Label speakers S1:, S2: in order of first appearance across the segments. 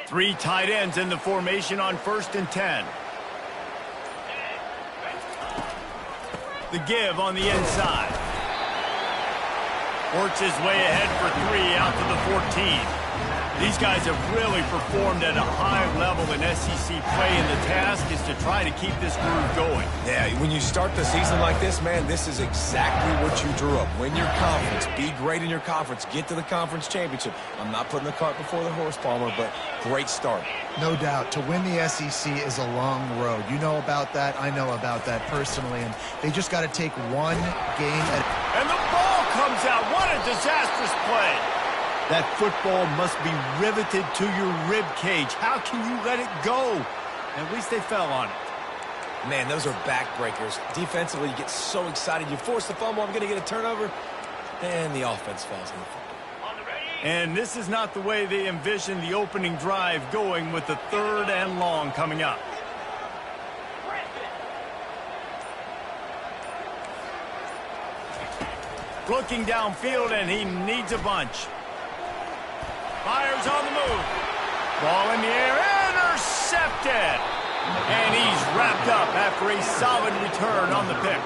S1: Three tight ends in the formation on 1st and 10. The give on the inside. Works his way ahead for 3 out to the 14. These guys have really performed at a high level in SEC play, and the task is to try to keep this groove going.
S2: Yeah, when you start the season like this, man, this is exactly what you drew up. Win your conference, be great in your conference, get to the conference championship. I'm not putting the cart before the horse, Palmer, but great start.
S3: No doubt. To win the SEC is a long road. You know about that. I know about that personally, and they just got to take one game at a time.
S1: And the ball comes out. What a disastrous play. That football must be riveted to your rib cage. How can you let it go? At least they fell on it.
S2: Man, those are backbreakers. Defensively, you get so excited. You force the fumble, I'm going to get a turnover, and the offense falls in the football.
S1: And this is not the way they envisioned the opening drive going, with the 3rd and long coming up. Looking downfield, and he needs a bunch. Fires on the move. Ball in the air, intercepted. And he's wrapped up after a solid return on the pick.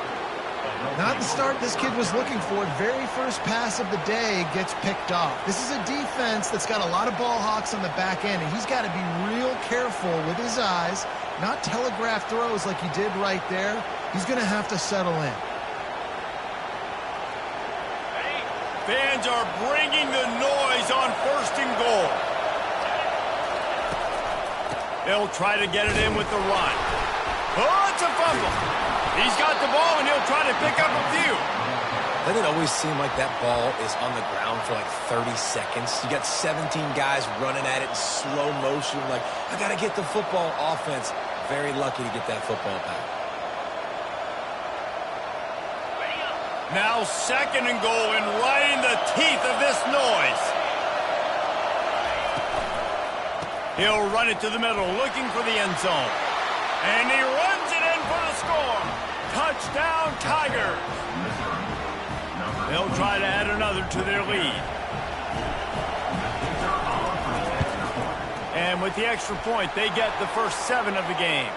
S3: Not the start this kid was looking for. Very first pass of the day gets picked off. This is a defense that's got a lot of ball hawks on the back end, and he's got to be real careful with his eyes, not telegraph throws like he did right there. He's going to have to settle in.
S1: Fans are bringing the noise on 1st and goal. He'll try to get it in with the run. Oh, it's a fumble. He's got the ball, and he'll try to pick up a few.
S2: Doesn't it always seem like that ball is on the ground for like 30 seconds? You got 17 guys running at it in slow motion. Like, I got to get the football. Offense, very lucky to get that football back.
S1: Now 2nd and goal, and right in the teeth of this noise. He'll run it to the middle, looking for the end zone. And he runs it in for the score. Touchdown, Tigers. They'll try to add another to their lead. And with the extra point, they get the first 7 of the game.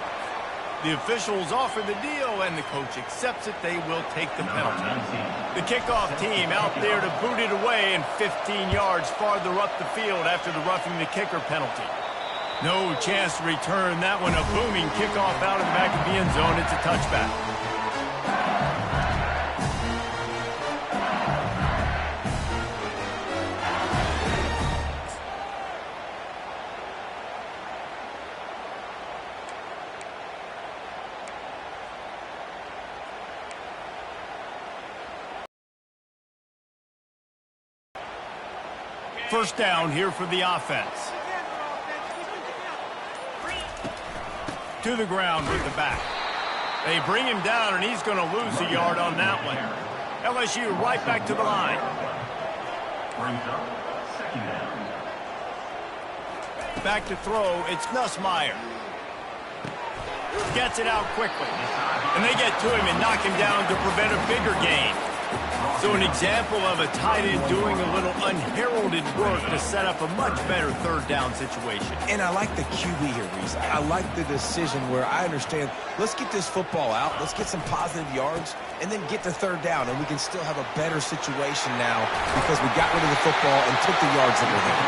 S1: The officials offer the deal, and the coach accepts it. They will take the penalty. The kickoff team out there to boot it away, and 15 yards farther up the field after the roughing the kicker penalty. No chance to return that one. A booming kickoff out of the back of the end zone. It's a touchback. First down here for the offense. To the ground with the back. They bring him down, and he's going to lose a yard on that one. LSU right back to the line. Back to throw, it's Nussmeier. Gets it out quickly. And they get to him and knock him down to prevent a bigger gain. So an example of a tight end doing a little unheralded work to set up a much better 3rd down situation.
S2: And I like the QB here, Reese. I like the decision where I understand, let's get this football out, let's get some positive yards, and then get to 3rd down, and we can still have a better situation now because we got rid of the football and took the yards that were there.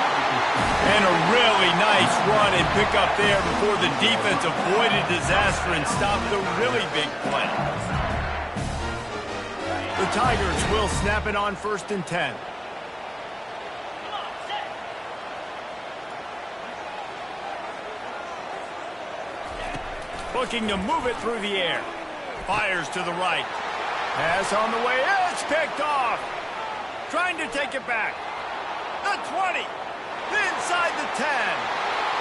S1: And a really nice run and pick up there before the defense avoided disaster and stopped the really big play. The Tigers will snap it on 1st and 10. Looking to move it through the air. Fires to the right. Pass on the way. It's picked off. Trying to take it back. The 20. Inside the 10.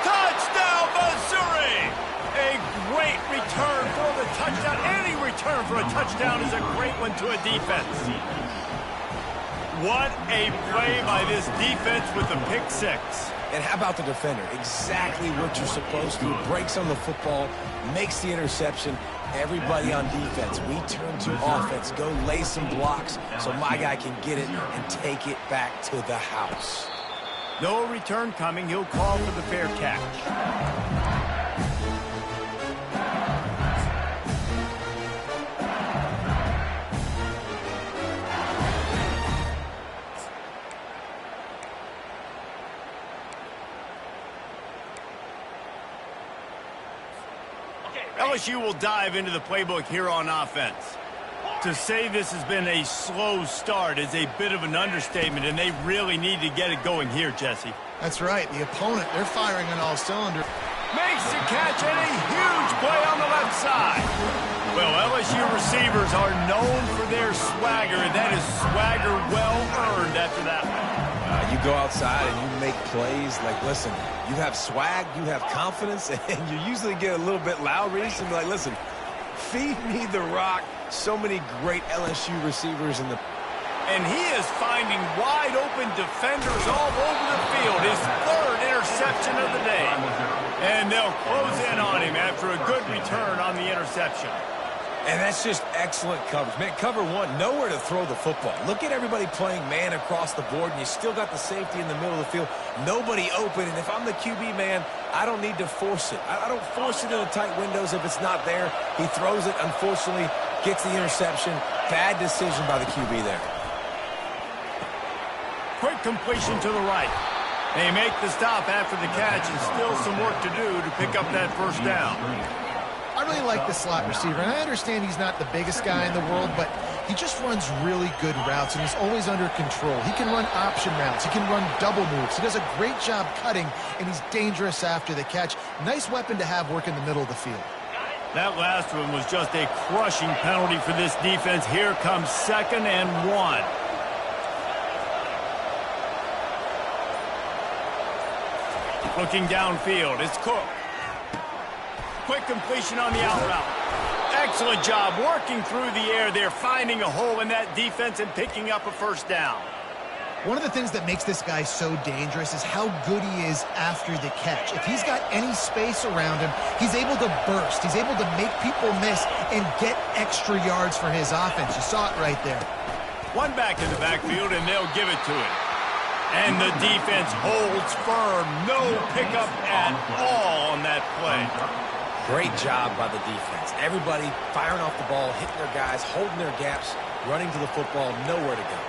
S1: Touchdown, Missouri! A great return for the touchdown. Any return for a touchdown is a great one to a defense. What a play by this defense with the pick 6.
S2: And how about the defender? Exactly what you're supposed to. Breaks on the football, makes the interception. Everybody on defense, we turn to offense. Go lay some blocks so my guy can get it and take it back to the house.
S1: No return coming. He'll call for the fair catch. LSU will dive into the playbook here on offense. To say this has been a slow start is a bit of an understatement, and they really need to get it going here, Jesse.
S3: That's right. The opponent, they're firing on all cylinders.
S1: Makes the catch and a huge play on the left side. Well, LSU receivers are known for their swagger, and that is swagger well earned after that one.
S2: You go outside and you make plays. Like, listen, you have swag, you have confidence, and you usually get a little bit loud. Reese, and be like, listen, feed me the rock. So many great LSU receivers in the...
S1: And he is finding wide open defenders all over the field. His third interception of the day. And they'll close in on him after a good return on the interception.
S2: And that's just excellent coverage. Man, cover one, nowhere to throw the football. Look at everybody playing man across the board, and you still got the safety in the middle of the field. Nobody open, and if I'm the QB, man, I don't need to force it. I don't force it in the tight windows if it's not there. He throws it, unfortunately, gets the interception. Bad decision by the QB there.
S1: Quick completion to the right. They make the stop after the catch, and still some work to do to pick up that first down.
S3: I really like the slot receiver, and I understand he's not the biggest guy in the world, but he just runs really good routes, and he's always under control. He can run option routes. He can run double moves. He does a great job cutting, and he's dangerous after the catch. Nice weapon to have work in the middle of the field.
S1: That last one was just a crushing penalty for this defense. Here comes 2nd and 1. Looking downfield, it's Cook. Quick completion on the out route. Excellent job working through the air there, finding a hole in that defense and picking up a first down.
S3: One of the things that makes this guy so dangerous is how good he is after the catch. If he's got any space around him, he's able to burst. He's able to make people miss and get extra yards for his offense. You saw it right there.
S1: One back in the backfield, and they'll give it to him. And the defense holds firm. No pickup at all on that play.
S2: Great job by the defense. Everybody firing off the ball, hitting their guys, holding their gaps, running to the football, nowhere to go.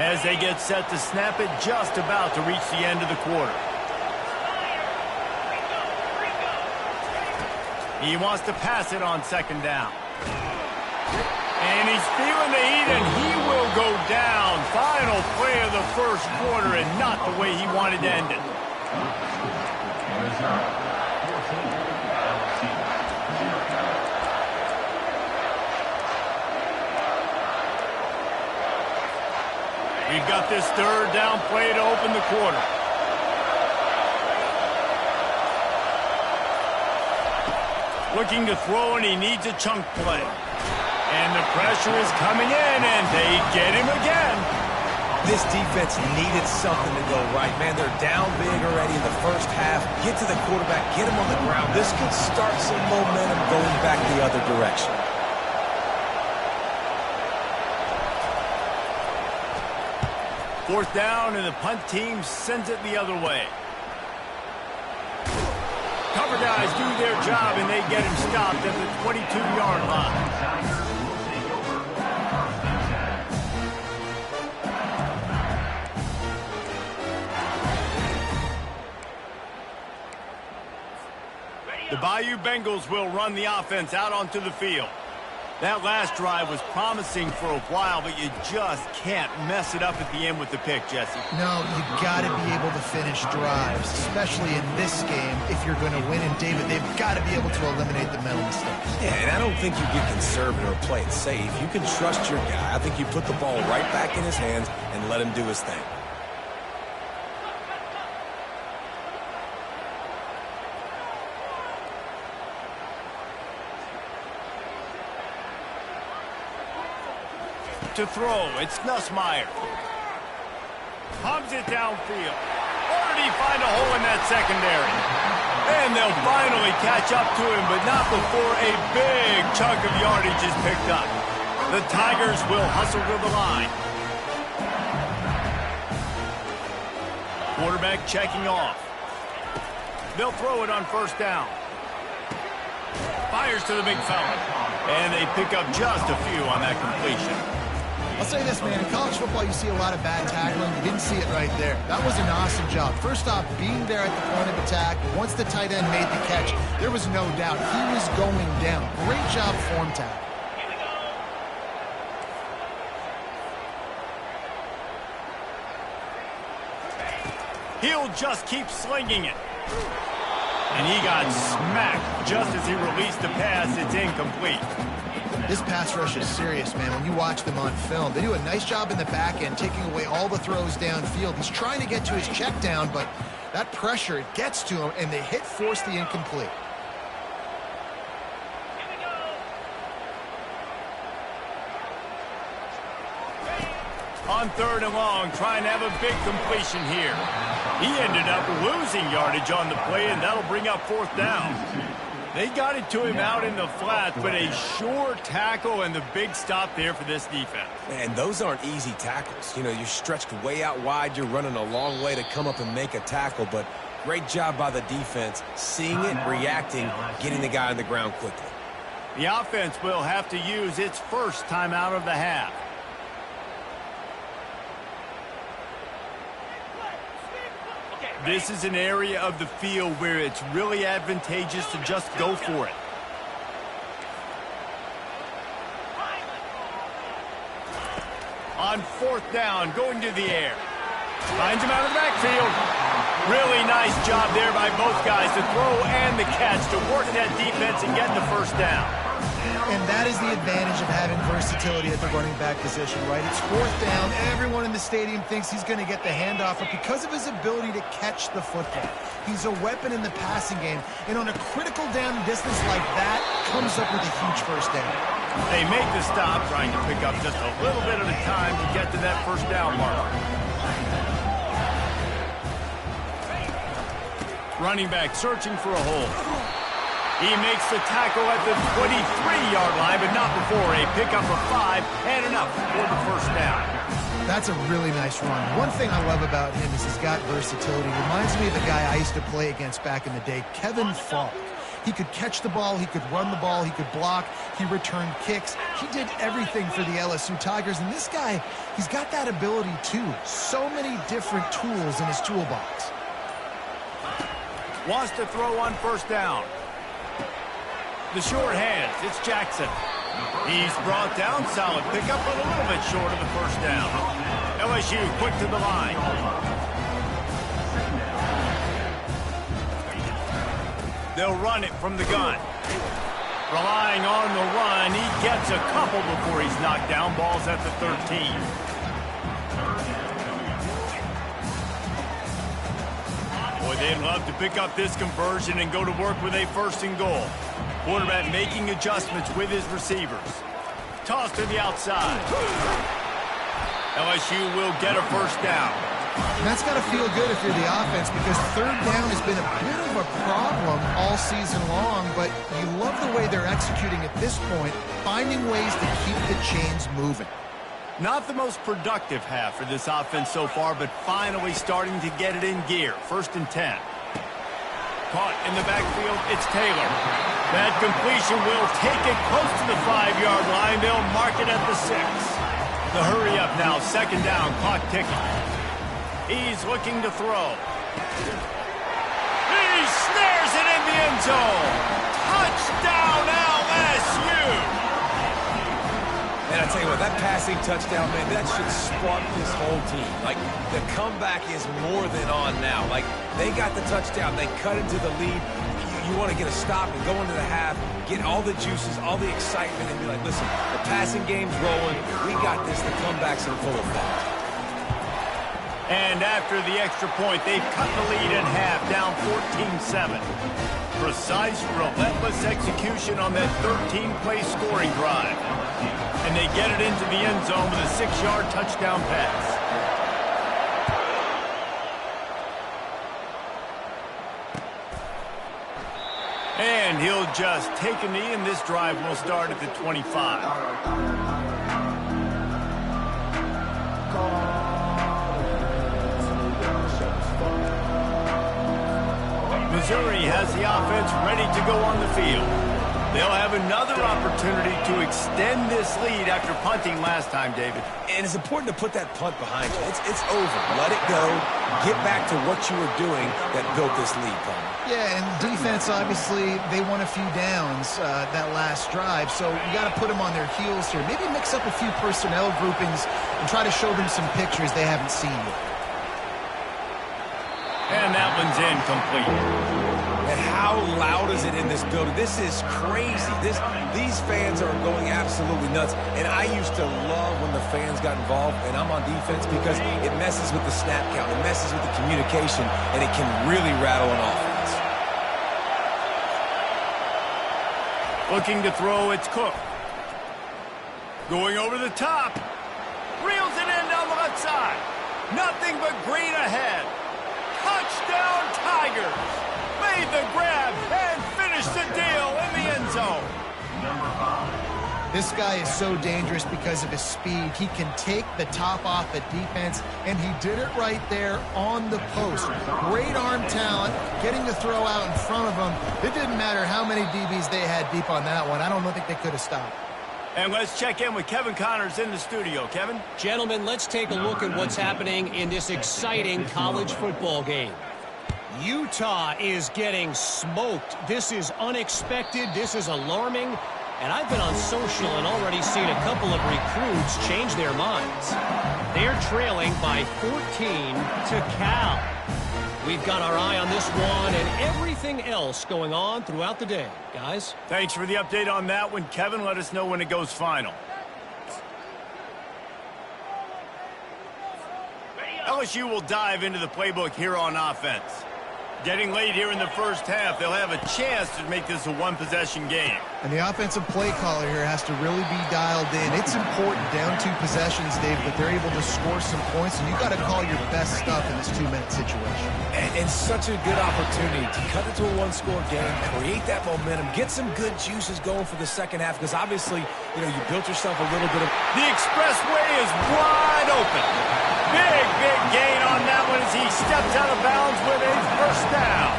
S1: As they get set to snap it, just about to reach the end of the quarter. He wants to pass it on 2nd down. And he's feeling the heat, and he will go down. Final play of the first quarter, and not the way he wanted to end it. We've got this 3rd down play to open the quarter. Looking to throw, and he needs a chunk play. And the pressure is coming in, and they get him again.
S2: This defense needed something to go right. Man, they're down big already in the first half. Get to the quarterback, get him on the ground. This could start some momentum going back the other direction.
S1: Fourth down, and the punt team sends it the other way. Cover guys do their job, and they get him stopped at the 22-yard line. The Bayou Bengals will run the offense out onto the field. That last drive was promising for a while, but you just can't mess it up at the end with the pick, Jesse.
S3: No, you got to be able to finish drives, especially in this game if you're going to win. And, David, they've got to be able to eliminate the mental mistakes.
S2: Yeah, and I don't think you get conservative or play it safe. You can trust your guy. I think you put the ball right back in his hands and let him do his thing.
S1: To throw, it's Nussmeier. Pumps it downfield. Or did he find a hole in that secondary? And they'll finally catch up to him, but not before a big chunk of yardage is picked up. The Tigers will hustle to the line. Quarterback checking off. They'll throw it on first down. Fires to the big fella. And they pick up just a few on that completion.
S3: I'll say this, man. In college football, you see a lot of bad tackling. You didn't see it right there. That was an awesome job. First off, being there at the point of attack. Once the tight end made the catch, there was no doubt he was going down. Great job form tackle.
S1: He'll just keep slinging it. And he got smacked just as he released the pass. It's incomplete.
S3: This pass rush is serious, man. When you watch them on film, they do a nice job in the back end, taking away all the throws downfield. He's trying to get to his check down, but that pressure, it gets to him, and they force the incomplete.
S1: On third and long, trying to have a big completion here. He ended up losing yardage on the play, and that'll bring up fourth down. They got it to him out in the flat, but a sure tackle and the big stop there for this defense.
S2: Man, those aren't easy tackles. You know, you're stretched way out wide. You're running a long way to come up and make a tackle, but great job by the defense, seeing it, reacting, getting the guy on the ground quickly.
S1: The offense will have to use its first timeout of the half. This is an area of the field where it's really advantageous to just go for it. On fourth down, going to the air. Finds him out of the backfield. Really nice job there by both guys to throw and the catch to work that defense and get the first down.
S3: And that is the advantage of having versatility at the running back position, right? It's fourth down. Everyone in the stadium thinks he's going to get the handoff, but because of his ability to catch the football, he's a weapon in the passing game. And on a critical down distance like that, comes up with a huge first down.
S1: They make the stop, trying to pick up just a little bit at a time to get to that first down mark. Running back searching for a hole. He makes the tackle at the 23-yard line, but not before a pickup of 5 and enough for the first down.
S3: That's a really nice run. One thing I love about him is he's got versatility. Reminds me of the guy I used to play against back in the day, Kevin Falk. He could catch the ball, he could run the ball, he could block, he returned kicks. He did everything for the LSU Tigers, and this guy, he's got that ability too. So many different tools in his toolbox.
S1: Wants to throw on first down. The short hands, it's Jackson. He's brought down, solid pickup, but a little bit short of the first down. LSU quick to the line. They'll run it from the gun. Relying on the run, he gets a couple before he's knocked down. Ball's at the 13. Boy, they'd love to pick up this conversion and go to work with a first and goal. Quarterback making adjustments with his receivers. Toss to the outside. LSU will get a first down.
S3: And that's got to feel good if you're the offense, because third down has been a bit of a problem all season long, but you love the way they're executing at this point, finding ways to keep the chains moving.
S1: Not the most productive half for this offense so far, but finally starting to get it in gear. First and 10. Caught in the backfield, it's Taylor. That completion will take it close to the 5-yard line. They'll mark it at the 6. The hurry up now, second down, clock ticking. He's looking to throw. He snares it in the end zone. Touchdown, LSU!
S2: And I tell you what, that passing touchdown, man, that should spark this whole team. Like, the comeback is more than on now. Like, they got the touchdown. They cut into the lead. You want to get a stop and go into the half, get all the juices, all the excitement, and be like, listen, the passing game's rolling. We got this. The comeback's in full effect.
S1: And after the extra point, they've cut the lead in half, down 14-7. Precise, relentless execution on that 13-play scoring drive. And they get it into the end zone with a 6-yard touchdown pass. he'll just take a knee, and this drive will start at the 25. Missouri has the offense ready to go on the field. They'll have another opportunity to extend this lead after punting last time, David.
S2: And it's important to put that punt behind you. It's over. Let it go. Get back to what you were doing that built this lead, Palmer.
S3: Yeah, and defense, obviously, they won a few downs that last drive, so you got to put them on their heels here. Maybe mix up a few personnel groupings and try to show them some pictures they haven't seen yet.
S1: And that one's incomplete.
S2: And how loud is it in this building? This is crazy. These fans are going absolutely nuts. And I used to love when the fans got involved, and I'm on defense because it messes with the snap count. It messes with the communication, and it can really rattle an offense.
S1: Looking to throw, it's Cook. Going over the top. Reels it in down the left side. Nothing but green ahead. Touchdown Tigers. Made the grab and finished the deal in the end zone.
S3: This guy is so dangerous because of his speed. He can take the top off the defense, and he did it right there on the post. Great arm talent, getting the throw out in front of him. It didn't matter how many DBs they had deep on that one. I don't think they could have stopped.
S1: And let's check in with Kevin Connors in the studio. Kevin?
S4: Gentlemen, let's take a look at what's happening in this exciting college football game. Utah is getting smoked. This is unexpected. This is alarming. And I've been on social and already seen a couple of recruits change their minds. They're trailing by 14 to Cal. We've got our eye on this one and everything else going on throughout the day. Guys?
S1: Thanks for the update on that one, Kevin. Let us know when it goes final. LSU will dive into the playbook here on offense. Getting late here in the first half, they'll have a chance to make this a one-possession game.
S3: And the offensive play caller here has to really be dialed in. It's important down 2 possessions, Dave, but they're able to score some points, and you got to call your best stuff in this 2-minute situation.
S2: And such a good opportunity to cut it to a one-score game, create that momentum, get some good juices going for the second half, because obviously, you built yourself a little bit of...
S1: The expressway is wide open. Big gain on that one as he steps out of bounds with a first down.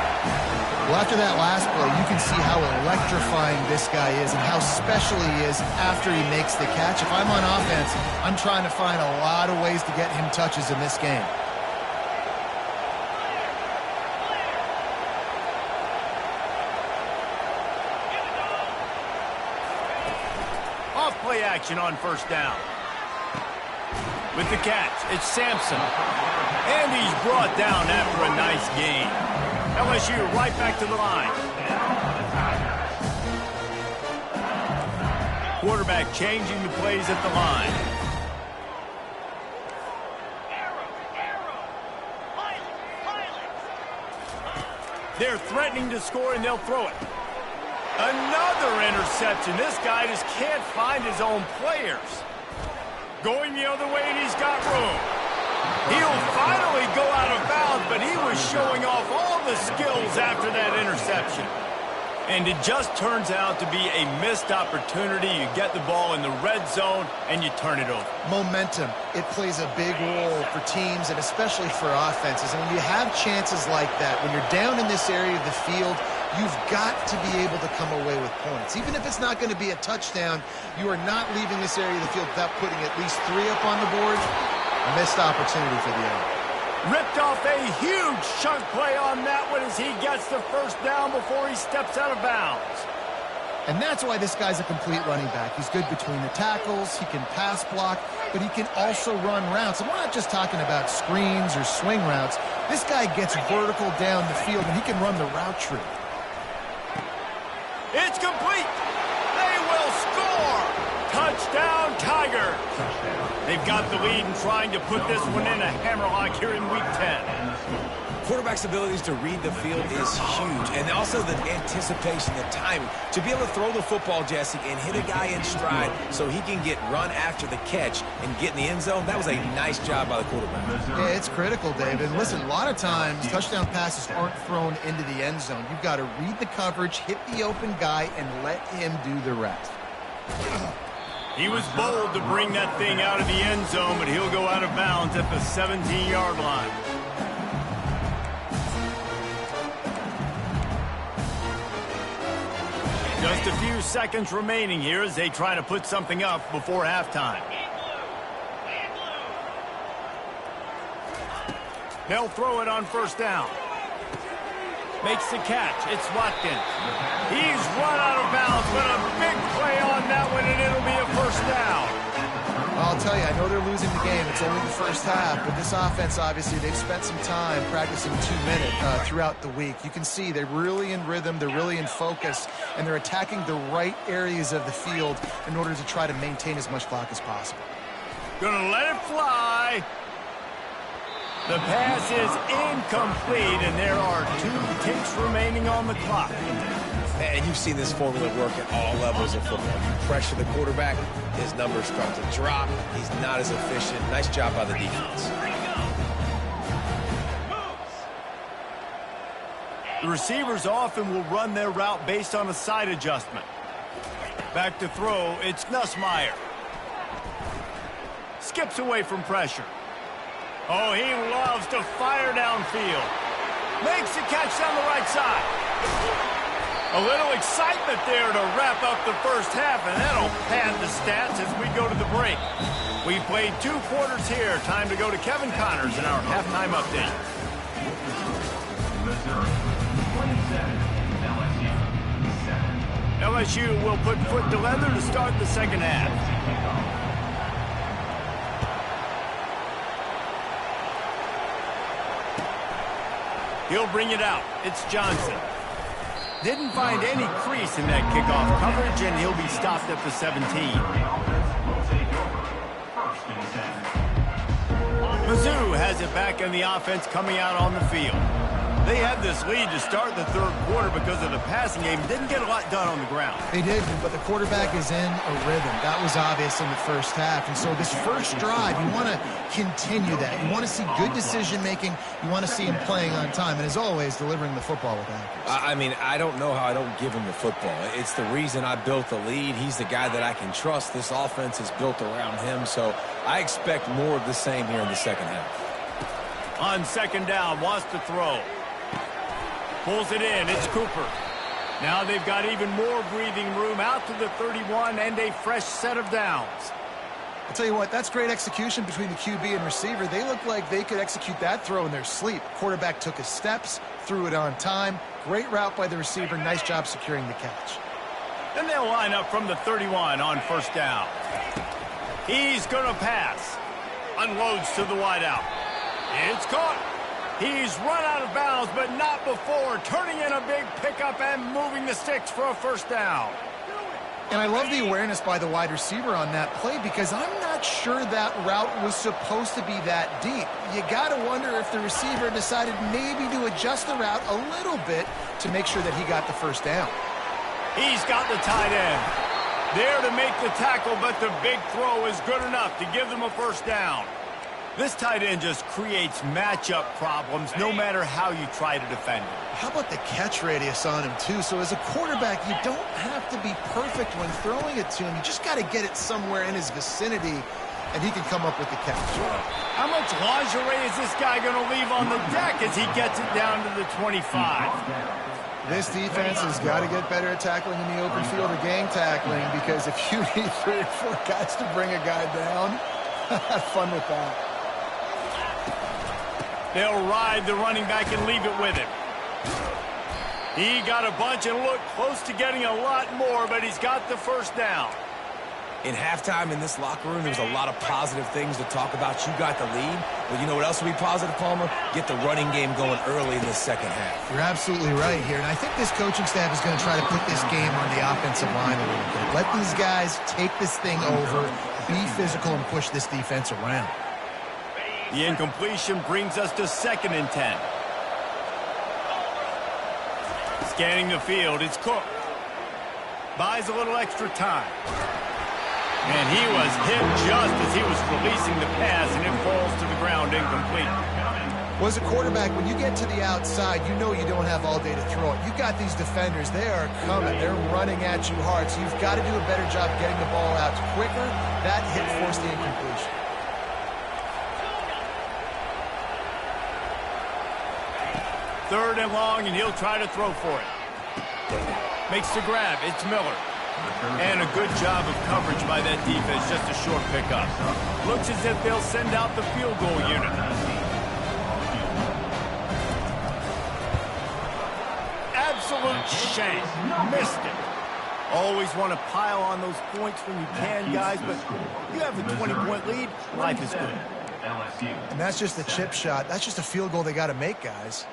S3: Well, after that last play, you can see how electrifying this guy is and how special he is after he makes the catch. If I'm on offense, I'm trying to find a lot of ways to get him touches in this game.
S1: Off play action on first down. With the catch, it's Sampson. And he's brought down after a nice gain. LSU right back to the line. Quarterback changing the plays at the line. They're threatening to score, and they'll throw it. Another interception. This guy just can't find his own players. Going the other way, and he's got room. He'll finally go out of bounds, but he was showing off all the skills after that interception. And it just turns out to be a missed opportunity. You get the ball in the red zone, and you turn it over.
S3: Momentum. It plays a big role for teams and especially for offenses. And when you have chances like that, when you're down in this area of the field, you've got to be able to come away with points. Even if it's not going to be a touchdown, you are not leaving this area of the field without putting at least 3 up on the board. Missed opportunity for the end.
S1: Ripped off a huge chunk play on that one as he gets the first down before he steps out of bounds.
S3: And that's why this guy's a complete running back. He's good between the tackles, he can pass block, but he can also run routes. And we're not just talking about screens or swing routes. This guy gets vertical down the field, and he can run the route tree.
S1: It's complete. They will score. Touchdown, Tigers. They've got the lead and trying to put this one in a hammerlock here in Week 10.
S2: Quarterback's abilities to read the field is huge, and also the anticipation, the timing. To be able to throw the football, Jesse, and hit a guy in stride so he can get run after the catch and get in the end zone, that was a nice job by the quarterback.
S3: Yeah, it's critical, David. And listen, a lot of times touchdown passes aren't thrown into the end zone. You've got to read the coverage, hit the open guy, and let him do the rest.
S1: He was bold to bring that thing out of the end zone, but he'll go out of bounds at the 17-yard line. Just a few seconds remaining here as they try to put something up before halftime. They'll throw it on first down. Makes the catch. It's Watkins. He's run out of bounds, but a big play on that one, and it'll be a first down.
S3: I'll tell you, I know they're losing the game. It's only the first half, but this offense, obviously, they've spent some time practicing 2-minute throughout the week. You can see they're really in rhythm, they're really in focus, and they're attacking the right areas of the field in order to try to maintain as much clock as possible.
S1: Gonna let it fly. The pass is incomplete, and there are 2 ticks remaining on the clock.
S2: And you've seen this formula work at all levels of football. You pressure the quarterback, his numbers start to drop. He's not as efficient. Nice job by the defense.
S1: The receivers often will run their route based on a side adjustment. Back to throw, it's Nussmeier. Skips away from pressure. Oh, he loves to fire downfield. Makes the catch down the right side. A little excitement there to wrap up the first half, and that'll pad the stats as we go to the break. We've played 2 quarters here. Time to go to Kevin Connors in our halftime update. LSU will put foot to leather to start the second half. He'll bring it out. It's Johnson. Didn't find any crease in that kickoff coverage, and he'll be stopped at the 17. Mizzou has it back in the offense coming out on the field. They had this lead to start the third quarter because of the passing game. Didn't get a lot done on the ground.
S3: They did, but the quarterback is in a rhythm. That was obvious in the first half. And so this first drive, you want to continue that. You want to see good decision-making. You want to see him playing on time. And as always, delivering the football with accuracy.
S2: I mean, I don't know how I don't give him the football. It's the reason I built the lead. He's the guy that I can trust. This offense is built around him. So I expect more of the same here in the second half.
S1: On second down, wants to throw. Pulls it in. It's Cooper. Now they've got even more breathing room out to the 31 and a fresh set of downs.
S3: I'll tell you what, that's great execution between the QB and receiver. They look like they could execute that throw in their sleep. Quarterback took his steps, threw it on time. Great route by the receiver. Nice job securing the catch.
S1: Then they'll line up from the 31 on first down. He's going to pass. Unloads to the wideout. It's caught. He's run out of bounds, but not before turning in a big pickup and moving the sticks for a first down.
S3: And I love the awareness by the wide receiver on that play because I'm not sure that route was supposed to be that deep. You got to wonder if the receiver decided maybe to adjust the route a little bit to make sure that he got the first down.
S1: He's got the tight end. There to make the tackle, but the big throw is good enough to give them a first down. This tight end just creates matchup problems no matter how you try to defend him.
S3: How about the catch radius on him, too? So as a quarterback, you don't have to be perfect when throwing it to him. You just got to get it somewhere in his vicinity, and he can come up with the catch.
S1: How much lingerie is this guy going to leave on the deck as he gets it down to the 25?
S3: This defense has got to get better at tackling in the open field or gang tackling, because if you need 3 or 4 guys to bring a guy down, have fun with that.
S1: They'll ride the running back and leave it with him. He got a bunch and looked close to getting a lot more, but he's got the first down.
S2: In halftime in this locker room, there was a lot of positive things to talk about. You got the lead, but you know what else will be positive, Palmer? Get the running game going early in the second half.
S3: You're absolutely right here, and I think this coaching staff is going to try to put this game on the offensive line a little bit. Let these guys take this thing over, be physical, and push this defense around.
S1: The incompletion brings us to 2nd and 10. Scanning the field, it's Cook. Buys a little extra time. And he was hit just as he was releasing the pass, and it falls to the ground incomplete.
S3: Well, as a quarterback, when you get to the outside, you know you don't have all day to throw it. You've got these defenders. They are coming. They're running at you hard, so you've got to do a better job getting the ball out quicker. That hit forced the incompletion.
S1: Third and long, and he'll try to throw for it. Makes the grab. It's Miller. And a good job of coverage by that defense. Just a short pickup. Looks as if they'll send out the field goal unit. Absolute shank. Missed it. Always want to pile on those points when you can, guys, but you have a 20-point lead. Life is good.
S3: And that's just a chip shot. That's just a field goal they got to make, guys.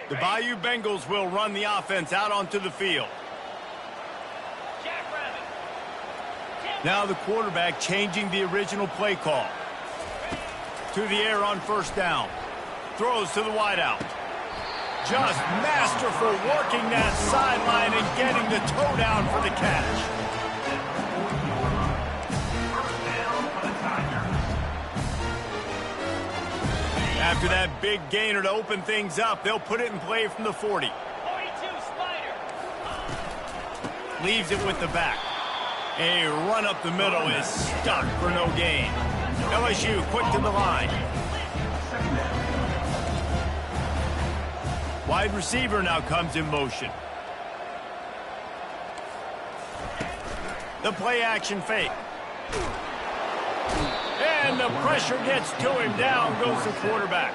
S1: The Bayou Bengals will run the offense out onto the field. Now the quarterback changing the original play call. To the air on first down. Throws to the wideout. Just masterful working that sideline and getting the toe down for the catch. After that big gainer to open things up, they'll put it in play from the 40. 42 Spider. Leaves it with the back. A run up the middle is stuck for no gain. LSU quick to the line. Wide receiver now comes in motion. The play action fake. And the pressure gets to him. Down goes the quarterback.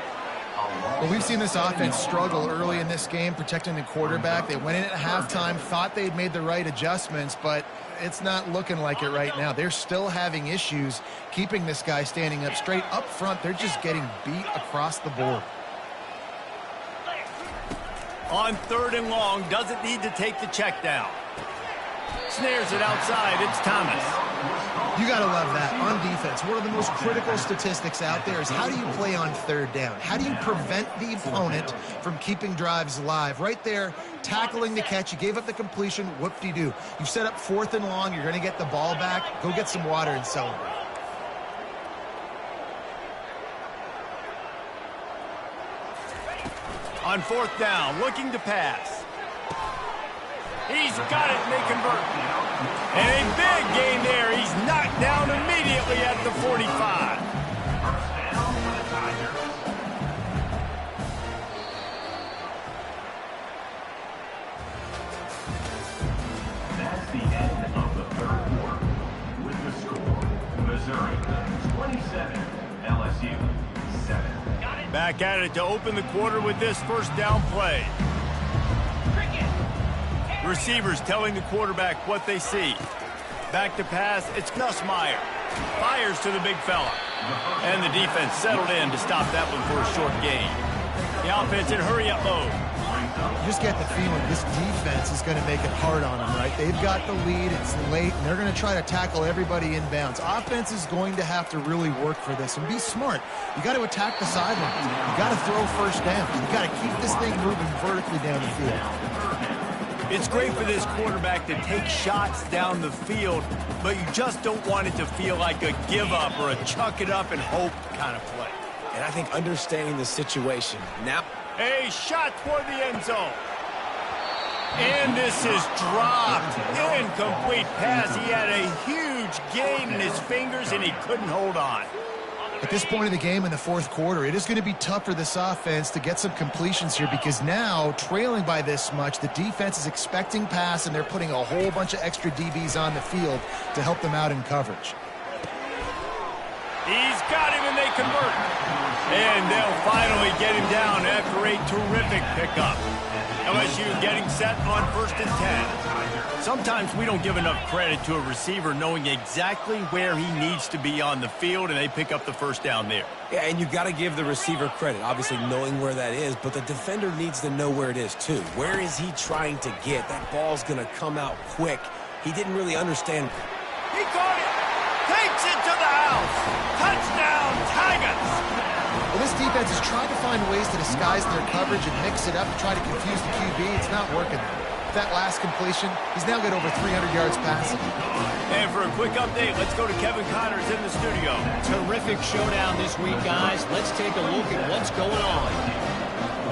S3: Well, we've seen this offense struggle early in this game protecting the quarterback. They went in at halftime, thought they'd made the right adjustments, but it's not looking like it right now. They're still having issues keeping this guy standing up straight. Up front, they're just getting beat across the board.
S1: On third and long, doesn't need to take the check down. Snares it outside. It's Thomas.
S3: You got to love that. On defense, one of the most critical statistics out there is how do you play on third down? How do you prevent the opponent from keeping drives alive? Right there, tackling the catch. You gave up the completion. Whoop-de-doo. You set up fourth and long. You're going to get the ball back. Go get some water and celebrate.
S1: On fourth down, looking to pass. He's got it, and they convert. And a big gain there. He's knocked down immediately at the 45.
S5: That's the end of the third quarter. With the score, Missouri 27, LSU 7.
S1: Back at it to open the quarter with this first down play. Receivers telling the quarterback what they see. Back to pass, it's Nussmeier. Fires to the big fella. And the defense settled in to stop that one for a short gain. The offense in hurry-up mode.
S3: You just get the feeling this defense is going to make it hard on them, right? They've got the lead, it's late, and they're going to try to tackle everybody inbounds. Offense is going to have to really work for this and be smart. You got to attack the sidelines. You got to throw first down. You got to keep this thing moving vertically down the field.
S1: It's great for this quarterback to take shots down the field, but you just don't want it to feel like a give-up or a chuck it up and hope kind of play.
S2: And I think understanding the situation. Now,
S1: a shot toward the end zone. And this is dropped. Incomplete pass. He had a huge gain in his fingers, and he couldn't hold on.
S3: At this point of the game in the fourth quarter, it is going to be tough for this offense to get some completions here because now, trailing by this much, the defense is expecting pass, and they're putting a whole bunch of extra DBs on the field to help them out in coverage.
S1: He's got him, and they convert. And they'll finally get him down after a terrific pickup. LSU getting set on 1st and 10. Sometimes we don't give enough credit to a receiver knowing exactly where he needs to be on the field, and they pick up the first down there.
S2: yeah, and you got to give the receiver credit, obviously knowing where that is, but the defender needs to know where it is too. Where is he trying to get? That ball's going to come out quick. He didn't really understand.
S1: He caught it. Takes it to the house. Touchdown, Tigers.
S3: Well, this defense is trying to find ways to disguise their coverage and mix it up to try to confuse the QB. It's not working. That last completion, he's now got over 300 yards passing.
S1: And for a quick update, let's go to Kevin Connors in the studio.
S4: Terrific showdown this week, guys. Let's take a look at what's going on.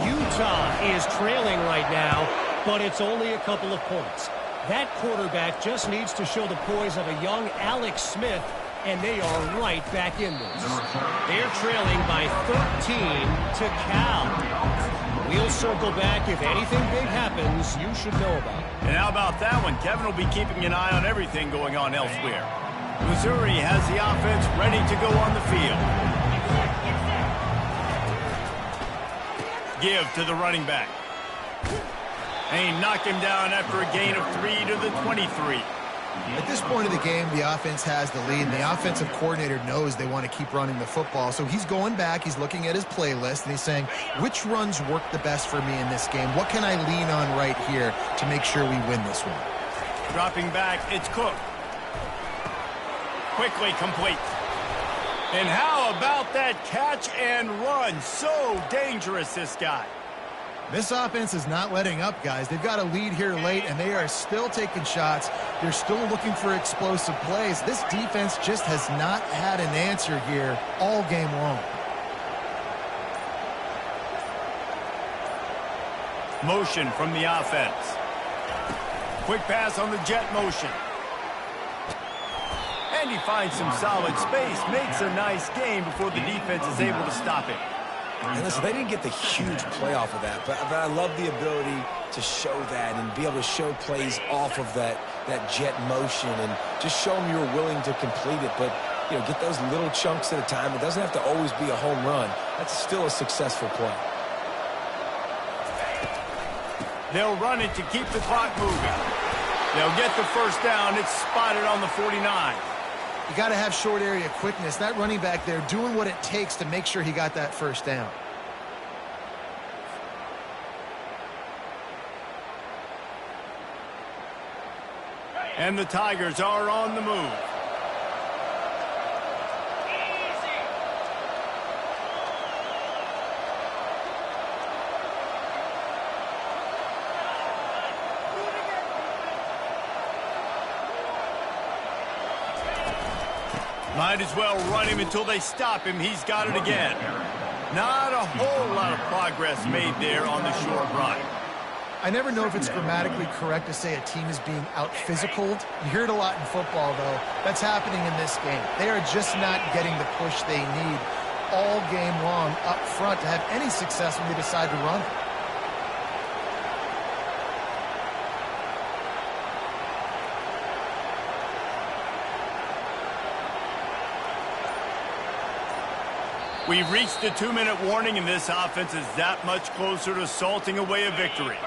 S4: Utah is trailing right now, but it's only a couple of points. That quarterback just needs to show the poise of a young Alex Smith, and they are right back in this. They're trailing by 13 to Cal. We'll circle back. If anything big happens, you should know about it.
S1: And how about that one? Kevin will be keeping an eye on everything going on elsewhere. Missouri has the offense ready to go on the field. Give to the running back. And he knocked him down after a gain of 3 to the 23.
S3: At this point of the game, the offense has the lead, and the offensive coordinator knows they want to keep running the football. So he's going back, he's looking at his playlist, and he's saying, which runs work the best for me in this game? What can I lean on right here to make sure we win this one?
S1: Dropping back, it's Cook. Quickly complete. And how about that catch and run? So dangerous, this guy.
S3: This offense is not letting up, guys. They've got a lead here late, and they are still taking shots. They're still looking for explosive plays. This defense just has not had an answer here all game long.
S1: Motion from the offense. Quick pass on the jet motion. And he finds some solid space. Makes a nice game before the defense is able to stop it.
S2: And listen, they didn't get the huge play off of that, but I love the ability to show that and be able to show plays off of that jet motion and just show them you're willing to complete it. But, you know, get those little chunks at a time. It doesn't have to always be a home run. That's still a successful play.
S1: They'll run it to keep the clock moving. They'll get the first down. It's spotted on the 49.
S3: You got to have short area quickness. That running back there doing what it takes to make sure he got that first down.
S1: And the Tigers are on the move. Might as well run him until they stop him. He's got it again. Not a whole lot of progress made there on the short run.
S3: I never know if it's grammatically correct to say a team is being out-physicaled. You hear it a lot in football, though. That's happening in this game. They are just not getting the push they need all game long up front to have any success when they decide to run it.
S1: We've reached the 2-minute warning, and this offense is that much closer to salting away a victory.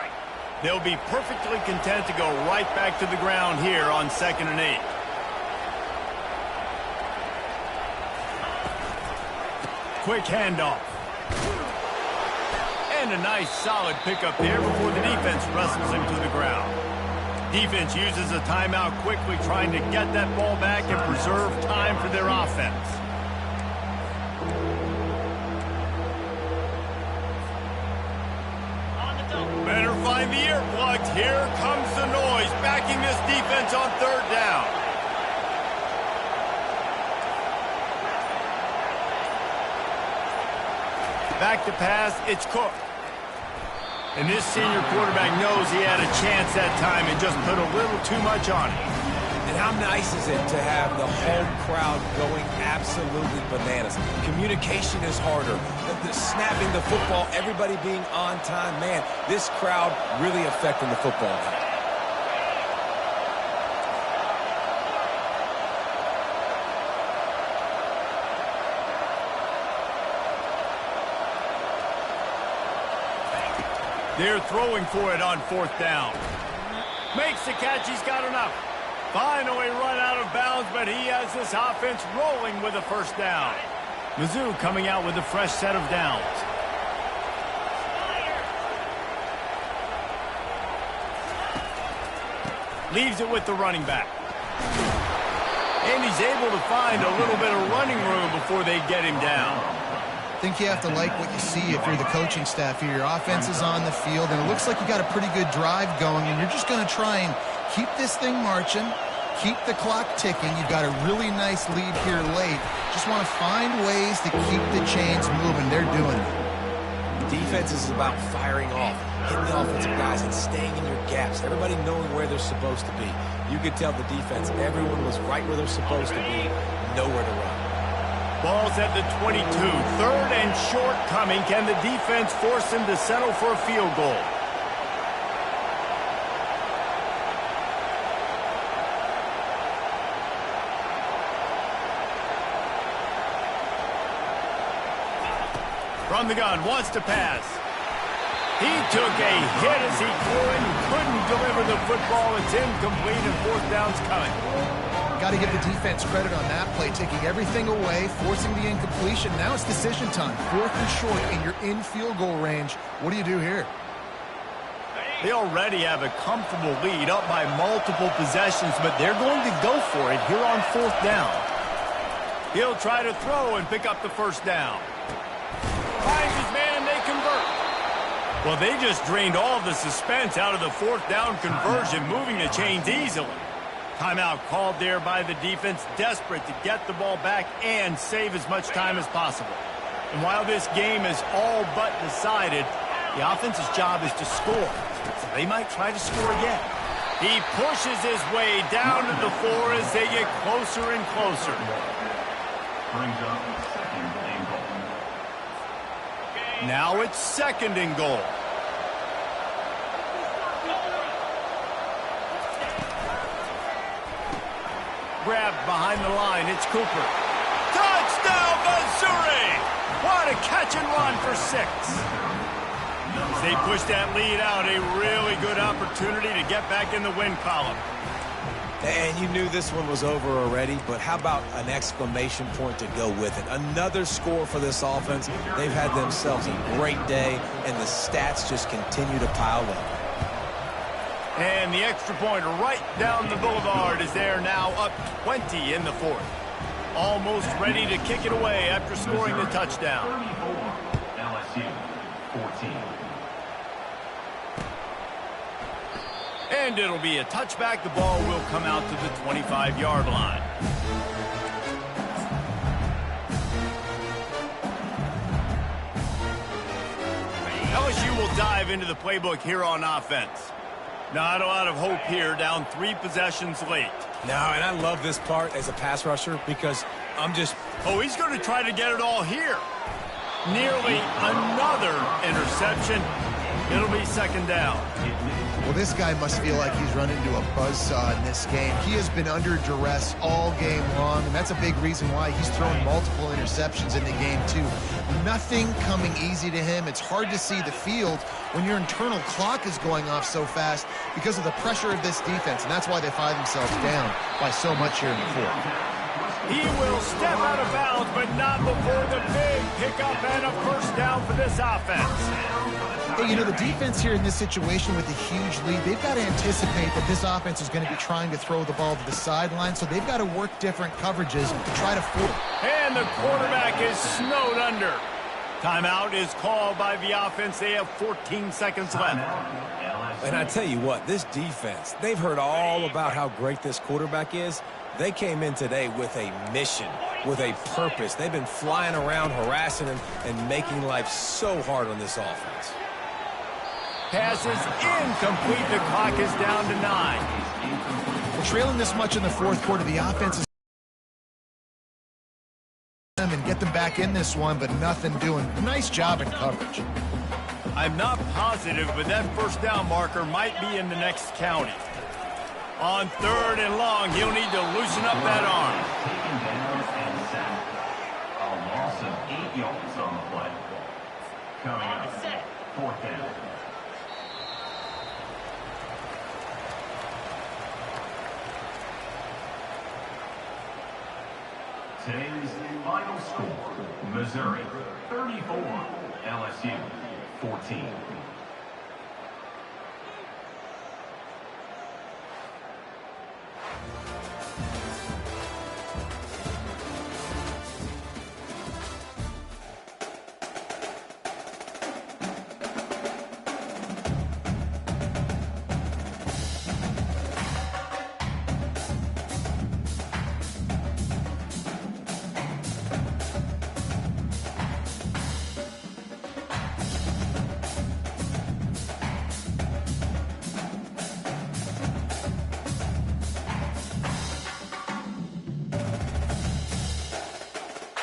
S1: They'll be perfectly content to go right back to the ground here on 2nd and 8. Quick handoff. And a nice solid pickup there before the defense wrestles him to the ground. Defense uses a timeout quickly, trying to get that ball back and preserve time for their offense. Better find the earplugs. Here comes the noise, backing this defense on 3rd down. Back to pass, it's Cook. And this senior quarterback knows he had a chance that time and just put a little too much on it.
S2: And how nice is it to have the whole crowd going absolutely bananas? Communication is harder. The snapping the football, everybody being on time. Man, this crowd really affecting the football game.
S1: They're throwing for it on 4th down. Makes the catch. He's got enough. Finally run out of bounds, but he has this offense rolling with a first down. Mizzou coming out with a fresh set of downs. Leaves it with the running back. And he's able to find a little bit of running room before they get him down.
S3: think you have to like what you see if you're the coaching staff here. Your offense is on the field, and it looks like you got a pretty good drive going, and you're just going to try and keep this thing marching, keep the clock ticking. You've got a really nice lead here late. Just want to find ways to keep the chains moving. They're doing it.
S2: Defense is about firing off, hitting the offensive guys, and staying in your gaps. Everybody knowing where they're supposed to be. You could tell the defense, everyone was right where they're supposed to be, nowhere to run.
S1: Ball's at the 22. Third and short coming. Can the defense force him to settle for a field goal? From the gun, wants to pass. He took a hit as he threw it and couldn't deliver the football. It's incomplete and fourth down's coming.
S3: Got to give the defense credit on that play, taking everything away, forcing the incompletion. Now it's decision time. Fourth and short, and you're in field goal range. What do you do here?
S1: They already have a comfortable lead up by multiple possessions, but they're going to go for it here on fourth down. He'll try to throw and pick up the first down. Finds his man, they convert. Well, they just drained all the suspense out of the fourth down conversion, moving the chains easily. Timeout called there by the defense, desperate to get the ball back and save as much time as possible. And while this game is all but decided, the offense's job is to score. So they might try to score again. He pushes his way down to the floor as they get closer and closer.
S5: Brings up second and goal.
S1: Now it's second and goal. Grabbed behind the line. It's Cooper. Touchdown, Missouri! What a catch and run for 6. As they push that lead out, a really good opportunity to get back in the win column.
S2: And you knew this one was over already, but how about an exclamation point to go with it? Another score for this offense. They've had themselves a great day, and the stats just continue to pile up.
S1: And the extra point right down the boulevard is there now, up 20 in the fourth. Almost ready to kick it away after scoring the touchdown.
S5: 34, LSU, 14.
S1: And it'll be a touchback. The ball will come out to the 25-yard line. LSU will dive into the playbook here on offense. Not a lot of hope here, down 3 possessions late.
S2: No, and I love this part as a pass rusher because
S1: Oh, he's going to try to get it all here. Nearly another interception. It'll be second down.
S3: Well, this guy must feel like he's run into a buzzsaw in this game. He has been under duress all game long, and that's a big reason why he's thrown multiple interceptions in the game, too. Nothing coming easy to him. It's hard to see the field when your internal clock is going off so fast because of the pressure of this defense, and that's why they find themselves down by so much here in the fourth.
S1: He will step out of bounds, but not before the big pickup and a first down for this offense.
S3: Hey, you know, the defense here in this situation with a huge lead, they've got to anticipate that this offense is going to be trying to throw the ball to the sideline, so they've got to work different coverages to try to force.
S1: And the quarterback is snowed under. Timeout is called by the offense. They have 14 seconds left.
S2: And I tell you what, this defense, they've heard all about how great this quarterback is. They came in today with a mission, with a purpose. They've been flying around, harassing him, and making life so hard on this offense.
S1: Pass is incomplete. The clock is down to 9.
S3: Well, trailing this much in the fourth quarter, the offense is and get them back in this one, but nothing doing. Nice job in coverage.
S1: I'm not positive, but that first down marker might be in the next county. On third and long, he'll need to loosen up that arm.
S5: Taken down and sacked. A loss of 8 yards on the play. Coming up, fourth down. Today's final score, Missouri 34, LSU 14.